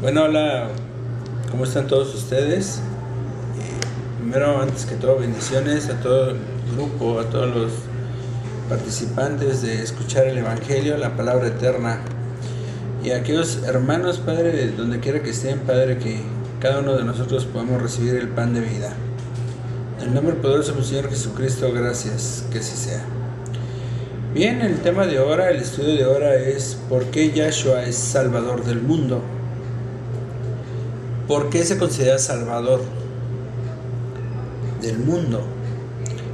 Bueno, hola, ¿cómo están todos ustedes? Primero, antes que todo, bendiciones a todo el grupo, a todos los participantes de escuchar el Evangelio, la palabra eterna. Y a aquellos hermanos, Padre, donde quiera que estén, Padre, que cada uno de nosotros podamos recibir el pan de vida. En el nombre poderoso del Señor Jesucristo, gracias, que así sea. Bien, el tema de ahora, el estudio de ahora es ¿por qué Yahshua es Salvador del mundo? ¿Por qué se considera Salvador del mundo?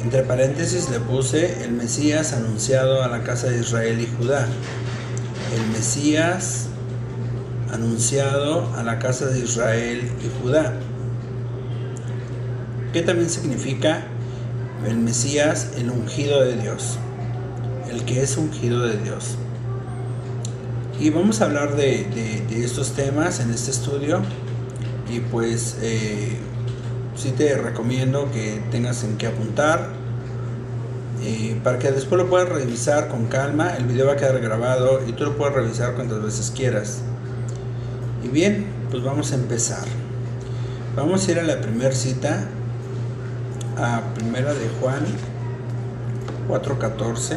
Entre paréntesis le puse el Mesías anunciado a la casa de Israel y Judá. El Mesías anunciado a la casa de Israel y Judá. ¿Qué también significa el Mesías, el ungido de Dios? El que es ungido de Dios. Y vamos a hablar de estos temas en este estudio. Y pues sí te recomiendo que tengas en qué apuntar para que después lo puedas revisar con calma. El video va a quedar grabado y tú lo puedes revisar cuantas veces quieras. Y bien, pues vamos a empezar. Vamos a ir a la primera cita, a Primera de Juan 4:14.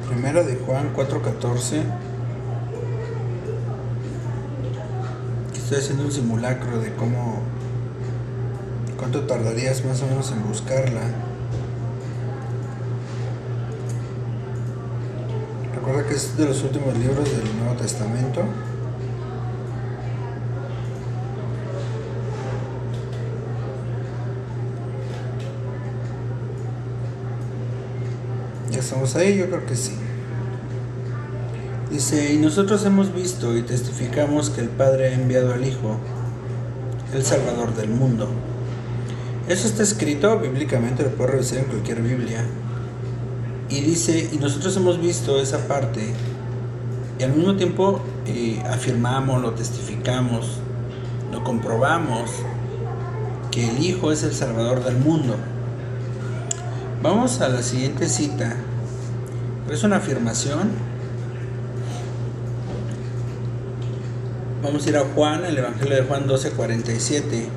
Primera de Juan 4:14. Estoy haciendo un simulacro de cuánto tardarías más o menos en buscarla. Recuerda que es de los últimos libros del Nuevo Testamento. ¿Ya estamos ahí? Yo creo que sí. Dice, y nosotros hemos visto y testificamos que el Padre ha enviado al Hijo, el Salvador del mundo. Eso está escrito bíblicamente, lo puedes revisar en cualquier Biblia. Y dice, y nosotros hemos visto esa parte, y al mismo tiempo afirmamos, lo testificamos, lo comprobamos, que el Hijo es el Salvador del mundo. Vamos a la siguiente cita. Es una afirmación. Vamos a ir a Juan, el Evangelio de Juan 12:47.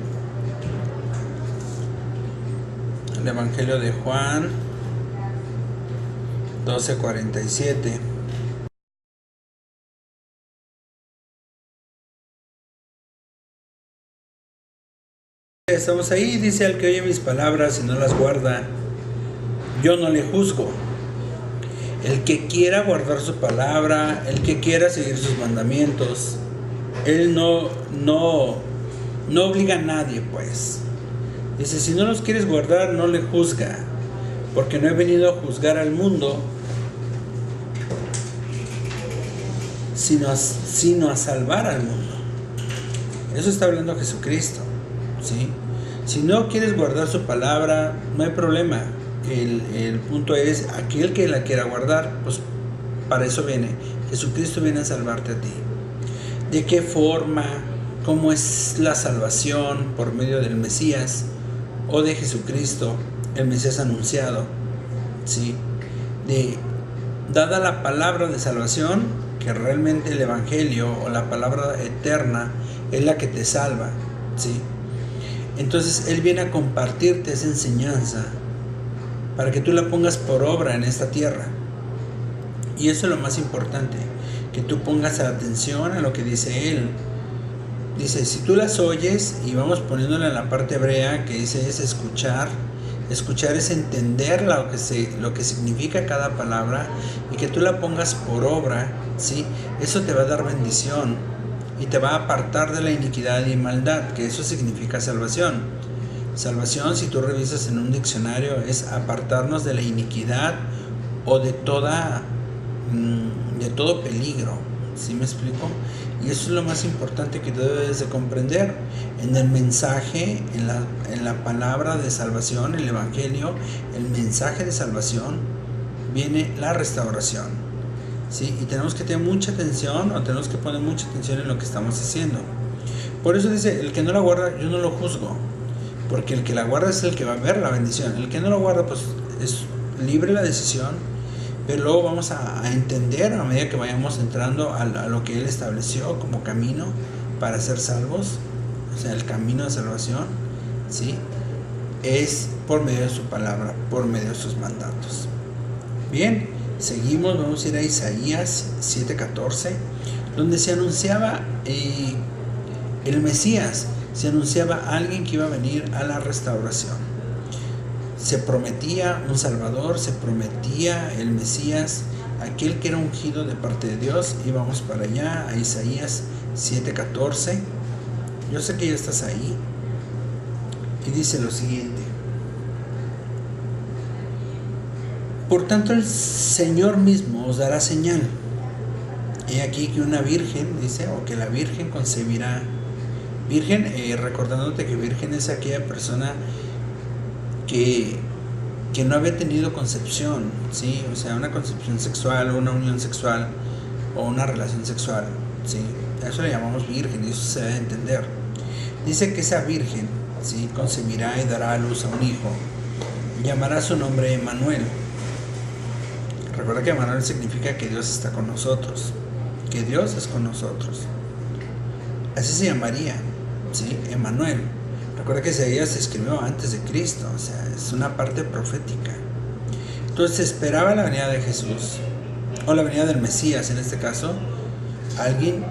El Evangelio de Juan 12:47. Estamos ahí, dice: al que oye mis palabras y no las guarda, yo no le juzgo. El que quiera guardar su palabra, el que quiera seguir sus mandamientos, él no obliga a nadie, pues. Dice, si no los quieres guardar, no le juzga, porque no he venido a juzgar al mundo, sino a salvar al mundo. Eso está hablando Jesucristo, ¿sí? Si no quieres guardar su palabra, no hay problema. El punto es, aquel que la quiera guardar, pues para eso viene. Jesucristo viene a salvarte a ti. ¿De qué forma? ¿Cómo es la salvación? Por medio del Mesías o de Jesucristo, el Mesías anunciado, ¿sí? Dada la palabra de salvación, que realmente el Evangelio o la palabra eterna es la que te salva, ¿sí? Entonces Él viene a compartirte esa enseñanza para que tú la pongas por obra en esta tierra. Y eso es lo más importante, que tú pongas atención a lo que dice Él. Dice, si tú las oyes, y vamos poniéndole en la parte hebrea, que dice es escuchar. Escuchar es entender lo que significa cada palabra y que tú la pongas por obra, ¿sí? Eso te va a dar bendición y te va a apartar de la iniquidad y maldad, que eso significa salvación. Salvación, si tú revisas en un diccionario, es apartarnos de la iniquidad o de todo peligro, ¿sí me explico? Y eso es lo más importante que tú debes de comprender. En el mensaje, en la palabra de salvación, el Evangelio, el mensaje de salvación, viene la restauración, ¿sí? Y tenemos que tener mucha atención, o tenemos que poner mucha atención en lo que estamos haciendo. Por eso dice, el que no la guarda, yo no lo juzgo, porque el que la guarda es el que va a ver la bendición. El que no la guarda, pues es libre la decisión, pero luego vamos a entender a medida que vayamos entrando a lo que Él estableció como camino para ser salvos, o sea, el camino de salvación, ¿sí? Es por medio de su palabra, por medio de sus mandatos. Bien, seguimos, vamos a ir a Isaías 7:14, donde se anunciaba el Mesías, se anunciaba alguien que iba a venir a la restauración. Se prometía un Salvador, se prometía el Mesías, aquel que era ungido de parte de Dios. Y vamos para allá, a Isaías 7:14. Yo sé que ya estás ahí. Y dice lo siguiente: por tanto el Señor mismo os dará señal. He aquí que una virgen, dice, o que la virgen concebirá. Virgen, recordándote que virgen es aquella persona que no había tenido concepción, ¿sí? O sea, una concepción sexual, una unión sexual o una relación sexual, ¿sí? A eso le llamamos virgen y eso se debe entender. Dice que esa virgen, ¿sí?, concebirá y dará a luz a un hijo. Llamará su nombre Emmanuel. Recuerda que Emmanuel significa que Dios está con nosotros, que Dios es con nosotros. Así se llamaría, ¿sí? Emmanuel. Recuerda que Isaías se escribió antes de Cristo, o sea, es una parte profética. Entonces se esperaba la venida de Jesús, o la venida del Mesías en este caso, alguien,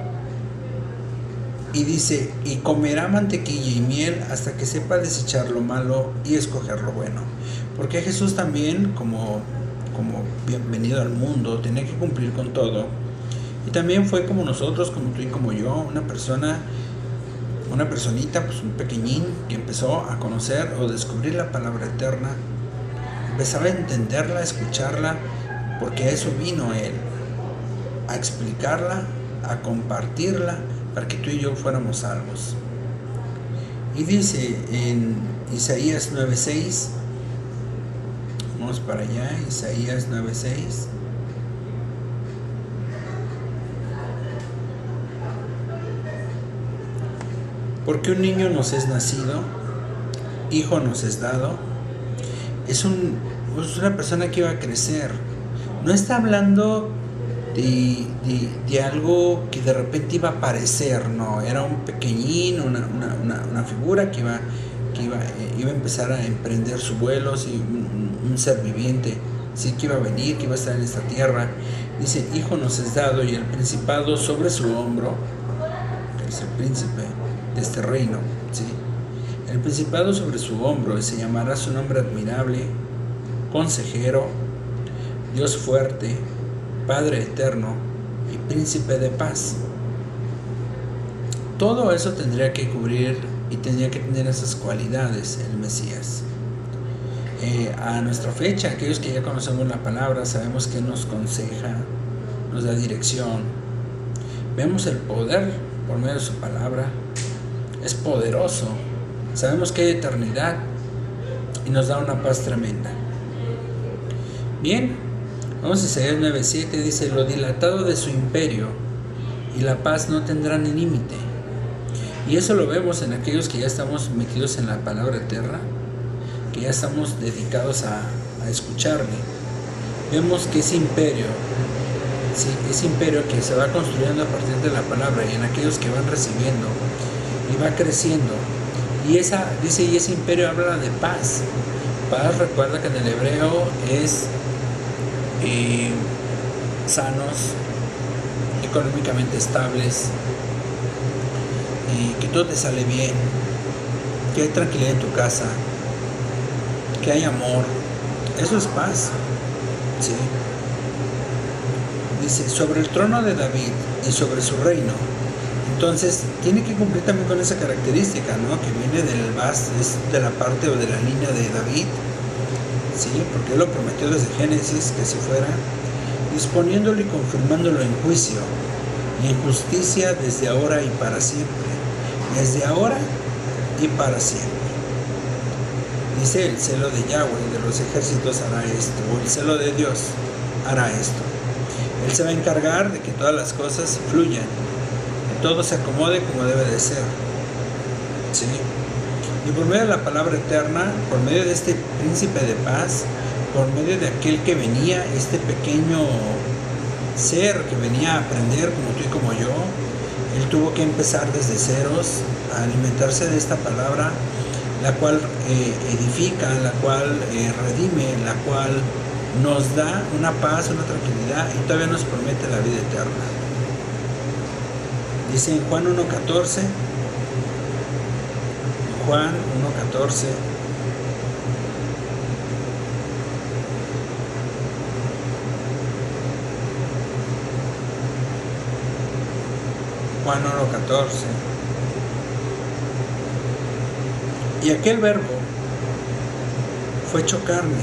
y dice, y comerá mantequilla y miel hasta que sepa desechar lo malo y escoger lo bueno. Porque Jesús también, como bienvenido al mundo, tenía que cumplir con todo. Y también fue como nosotros, como tú y como yo, una personita, pues un pequeñín que empezó a conocer o descubrir la palabra eterna, empezaba a entenderla, a escucharla, porque a eso vino Él, a explicarla, a compartirla, para que tú y yo fuéramos salvos. Y dice en Isaías 9:6, vamos para allá, Isaías 9:6. Porque un niño nos es nacido, hijo nos es dado. Es una persona que iba a crecer. No está hablando de algo que de repente iba a aparecer, no. Era un pequeñín, una figura que iba a empezar a emprender su vuelo, ¿sí? Un ser viviente, ¿sí?, que iba a venir, que iba a estar en esta tierra. Dice, hijo nos es dado y el principado sobre su hombro, que es el príncipe de este reino, ¿sí? El principado sobre su hombro, y se llamará su nombre admirable, consejero, Dios fuerte, Padre eterno y príncipe de paz. Todo eso tendría que cubrir y tendría que tener esas cualidades el Mesías. A nuestra fecha, aquellos que ya conocemos la palabra, sabemos que nos aconseja, nos da dirección. Vemos el poder por medio de su palabra. Es poderoso. Sabemos que hay eternidad y nos da una paz tremenda. Bien, vamos a Isaías 9:7, dice, lo dilatado de su imperio y la paz no tendrán límite. Y eso lo vemos en aquellos que ya estamos metidos en la palabra eterna, que ya estamos dedicados a escucharle. Vemos que ese imperio, ¿sí?, ese imperio que se va construyendo a partir de la palabra y en aquellos que van recibiendo, y va creciendo. Y ese imperio habla de paz. Paz, recuerda que en el hebreo es sanos, económicamente estables, que todo te sale bien, que hay tranquilidad en tu casa, que hay amor. Eso es paz, ¿sí? Dice, sobre el trono de David y sobre su reino. Entonces, tiene que cumplir también con esa característica, ¿no?, que viene de la parte o de la línea de David, ¿sí?, porque Él lo prometió desde Génesis, que si fuera, disponiéndolo y confirmándolo en juicio y en justicia desde ahora y para siempre. Desde ahora y para siempre. Dice, el celo de Yahweh de los ejércitos hará esto, o el celo de Dios hará esto. Él se va a encargar de que todas las cosas fluyan, todo se acomode como debe de ser, ¿sí? Y por medio de la palabra eterna, por medio de este príncipe de paz, por medio de aquel que venía, este pequeño ser que venía a aprender como tú y como yo. Él tuvo que empezar desde ceros a alimentarse de esta palabra, la cual edifica, la cual redime, la cual nos da una paz, una tranquilidad y todavía nos promete la vida eterna. Dice en Juan 1.14, Juan 1.14, Juan 1.14. Y aquel verbo fue hecho carne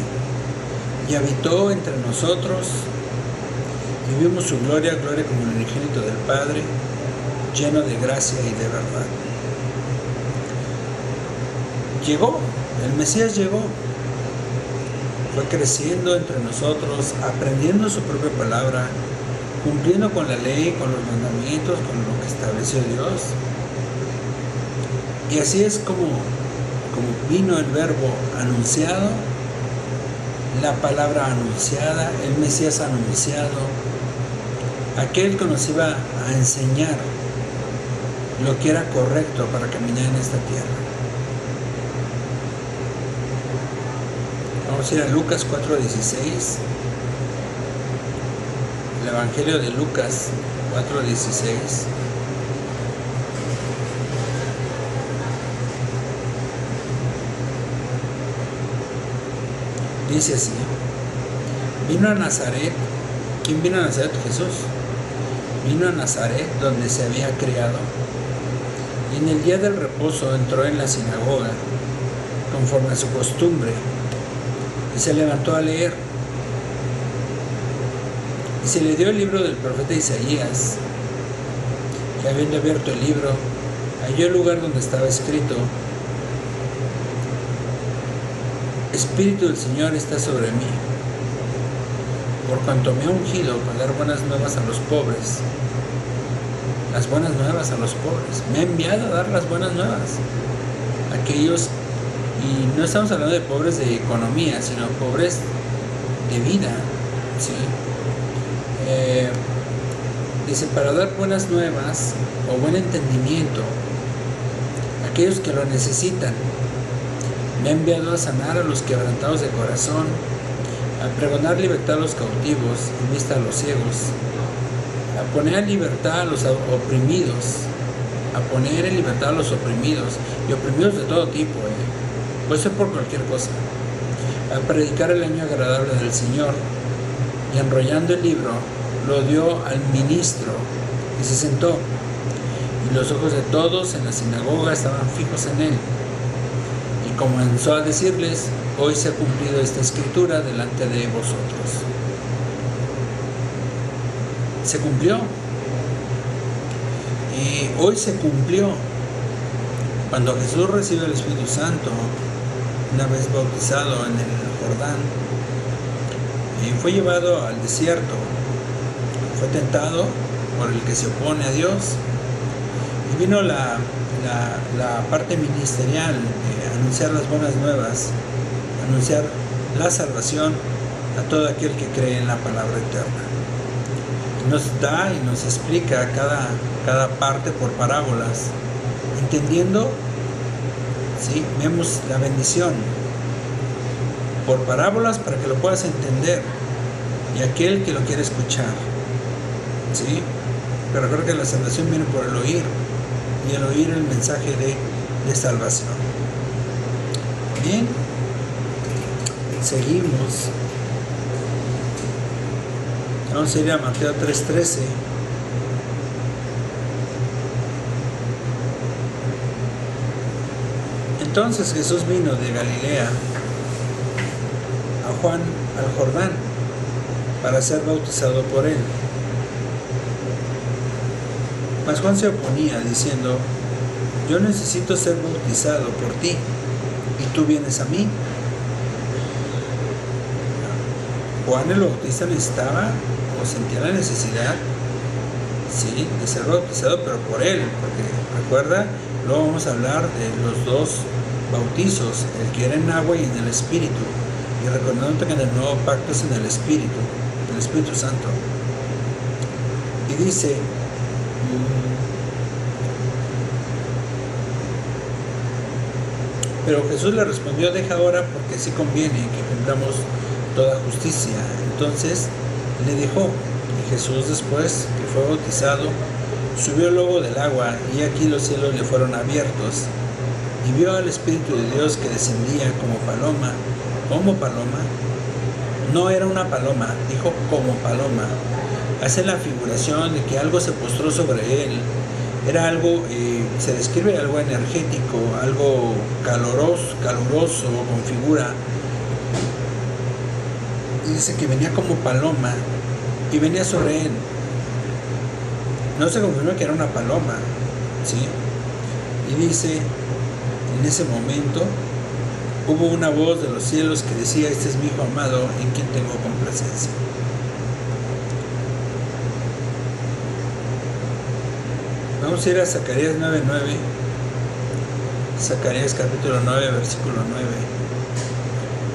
y habitó entre nosotros y vimos su gloria, gloria como el unigénito del Padre, lleno de gracia y de verdad. Llegó, el Mesías llegó, fue creciendo entre nosotros, aprendiendo su propia palabra, cumpliendo con la ley, con los mandamientos, con lo que estableció Dios. Y así es como vino el verbo anunciado, la palabra anunciada, el Mesías anunciado, aquel que nos iba a enseñar lo que era correcto para caminar en esta tierra. Vamos a ir a Lucas 4.16. El Evangelio de Lucas 4.16. Dice así: vino a Nazaret. ¿Quién vino a Nazaret? Jesús. Vino a Nazaret, donde se había criado, y en el día del reposo entró en la sinagoga, conforme a su costumbre, y se levantó a leer. Y se le dio el libro del profeta Isaías, y habiendo abierto el libro, halló el lugar donde estaba escrito: Espíritu del Señor está sobre mí, por cuanto me ha ungido para dar buenas nuevas a los pobres. Las buenas nuevas a los pobres. Me ha enviado a dar las buenas nuevas a aquellos, y no estamos hablando de pobres de economía, sino pobres de vida, ¿sí? Dice, para dar buenas nuevas o buen entendimiento a aquellos que lo necesitan. Me ha enviado a sanar a los quebrantados de corazón, a pregonar libertad a los cautivos y vista a los ciegos, a poner en libertad a los oprimidos, a poner en libertad a los oprimidos, y oprimidos de todo tipo, puede ser por cualquier cosa, a predicar el año agradable del Señor. Y enrollando el libro, lo dio al ministro y se sentó, y los ojos de todos en la sinagoga estaban fijos en él. Y comenzó a decirles: hoy se ha cumplido esta escritura delante de vosotros. Se cumplió. Y hoy se cumplió. Cuando Jesús recibe el Espíritu Santo, una vez bautizado en el Jordán, y fue llevado al desierto, fue tentado por el que se opone a Dios, y vino la parte ministerial de anunciar las buenas nuevas, anunciar la salvación a todo aquel que cree en la palabra eterna. Nos da y nos explica cada parte por parábolas, entendiendo, ¿sí? Vemos la bendición por parábolas para que lo puedas entender, y aquel que lo quiere escuchar, ¿sí? Pero recuerda que la salvación viene por el oír, y el oír el mensaje de salvación. Bien, seguimos. Vamos a ir a Mateo 3:13. Entonces Jesús vino de Galilea a Juan al Jordán para ser bautizado por él. Mas Juan se oponía, diciendo: yo necesito ser bautizado por ti, ¿y tú vienes a mí? Juan el Bautista necesitaba o sentía la necesidad, sí, de ser bautizado, pero por él, porque recuerda, luego vamos a hablar de los dos bautizos, el que era en agua y en el Espíritu. y recordándote que en el nuevo pacto es en el Espíritu Santo. Y dice, pero Jesús le respondió: deja ahora, porque así conviene que cumplamos toda justicia. Entonces le dejó, y Jesús, después que fue bautizado, subió luego del agua, y aquí los cielos le fueron abiertos, y vio al Espíritu de Dios que descendía como paloma. ¿Como paloma? No era una paloma, dijo como paloma. Hace la figuración de que algo se postró sobre él. Era algo, se describe algo energético, algo caluroso, con figura. Y dice que venía como paloma y venía sobre él. No se confirmó que era una paloma, ¿sí? Y dice, en ese momento hubo una voz de los cielos que decía: este es mi Hijo amado, en quien tengo complacencia. Vamos a ir a Zacarías 9:9. Zacarías capítulo 9, versículo 9.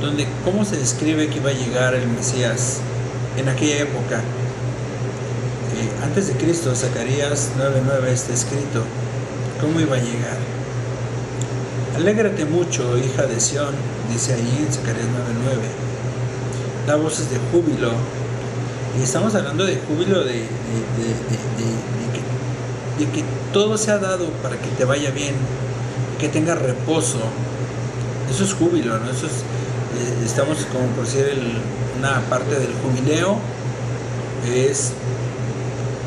Donde cómo se describe que iba a llegar el Mesías en aquella época. Antes de Cristo, Zacarías 9:9 está escrito cómo iba a llegar. Alégrate mucho, hija de Sión, dice ahí en Zacarías 9:9. Da voces de júbilo. Y estamos hablando de júbilo de que todo se ha dado para que te vaya bien, que tengas reposo. Eso es júbilo, ¿no? Eso es, estamos como por decir una parte del jubileo, es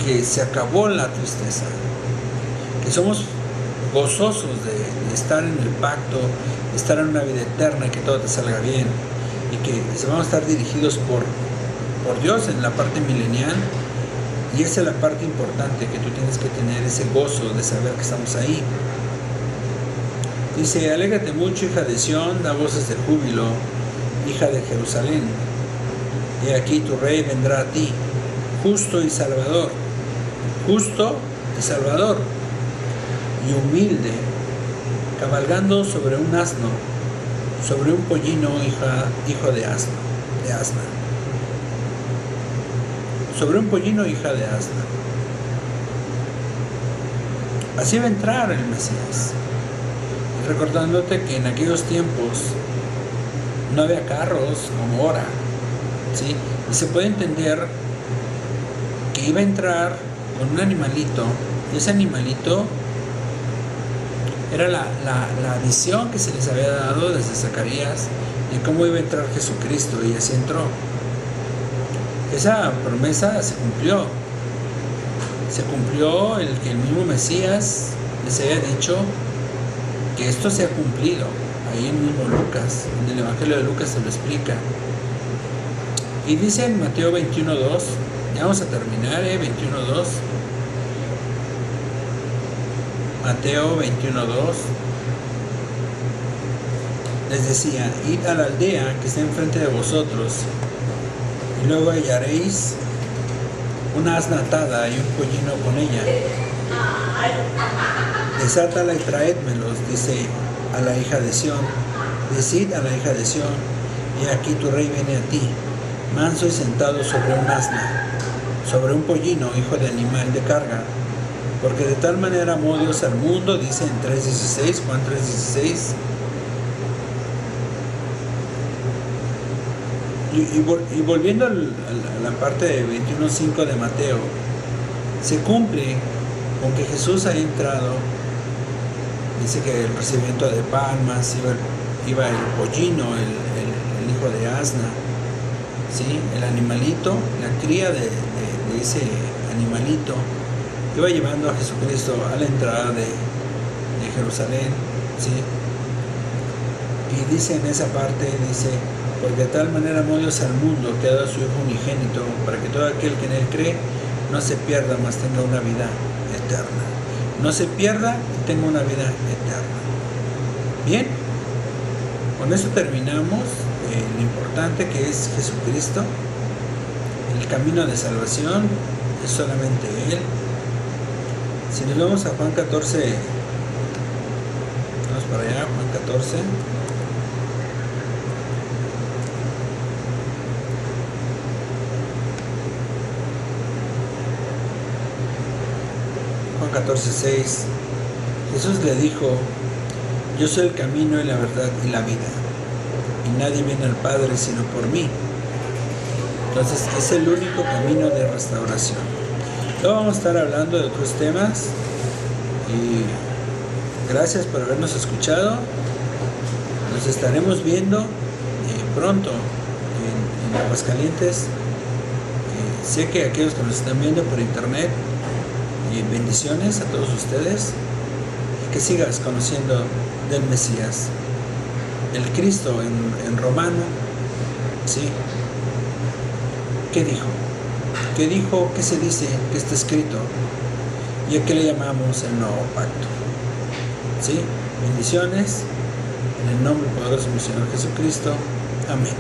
que se acabó la tristeza, que somos gozosos de estar en el pacto, de estar en una vida eterna, y que todo te salga bien, y que vamos a estar dirigidos por Dios en la parte milenial. Y esa es la parte importante, que tú tienes que tener ese gozo de saber que estamos ahí. Dice: alégrate mucho, hija de Sión, da voces de júbilo, hija de Jerusalén. He aquí tu rey vendrá a ti, justo y salvador, y humilde, cabalgando sobre un asno, sobre un pollino, hijo de asna. Sobre un pollino, hija de asna. Así va a entrar el Mesías. Recordándote que en aquellos tiempos no había carros como ahora, ¿sí? Y se puede entender que iba a entrar con un animalito, y ese animalito era la visión que se les había dado desde Zacarías de cómo iba a entrar Jesucristo, y así entró. Esa promesa se cumplió. Se cumplió el que el mismo Mesías les había dicho que esto se ha cumplido. Ahí en mismo Lucas, en el Evangelio de Lucas se lo explica. Y dice en Mateo 21:2, ya vamos a terminar, 21:2. Mateo 21:2 les decía: id a la aldea que está enfrente de vosotros, y luego hallaréis una asna atada y un pollino con ella. Desátala y traédmelos, dice a la hija de Sión. Decid a la hija de Sión: y aquí tu rey viene a ti, manso y sentado sobre un asna, sobre un pollino, hijo de animal de carga. Porque de tal manera amó Dios al mundo, dice en 3:16, Juan 3:16. Y volviendo a la parte de 21:5 de Mateo, se cumple con que Jesús ha entrado. Dice que el recibimiento de palmas, iba el pollino, el hijo de asna, ¿sí? El animalito, la cría de ese animalito, iba llevando a Jesucristo a la entrada de Jerusalén, ¿sí? Y dice en esa parte, dice: porque de tal manera amó Dios al mundo, que ha dado a su Hijo unigénito, para que todo aquel que en él cree no se pierda, mas tenga una vida eterna. No se pierda y tenga una vida eterna. Bien, con eso terminamos lo importante que es Jesucristo. El camino de salvación es solamente Él. Si nos vamos a Juan 14, vamos para allá, Juan 14. 14:6, Jesús le dijo: yo soy el camino y la verdad y la vida, y nadie viene al Padre sino por mí. Entonces es el único camino de restauración. Luego vamos a estar hablando de otros temas, y gracias por habernos escuchado. Nos estaremos viendo pronto en Aguascalientes. Sé que aquellos que nos están viendo por internet, bendiciones a todos ustedes, y que sigas conociendo del Mesías, el Cristo en romano, ¿sí? ¿Qué dijo? ¿Qué dijo? ¿Qué se dice? ¿Qué está escrito? ¿Y a qué le llamamos el nuevo pacto? ¿Sí? Bendiciones en el nombre poderoso del Señor Jesucristo. Amén.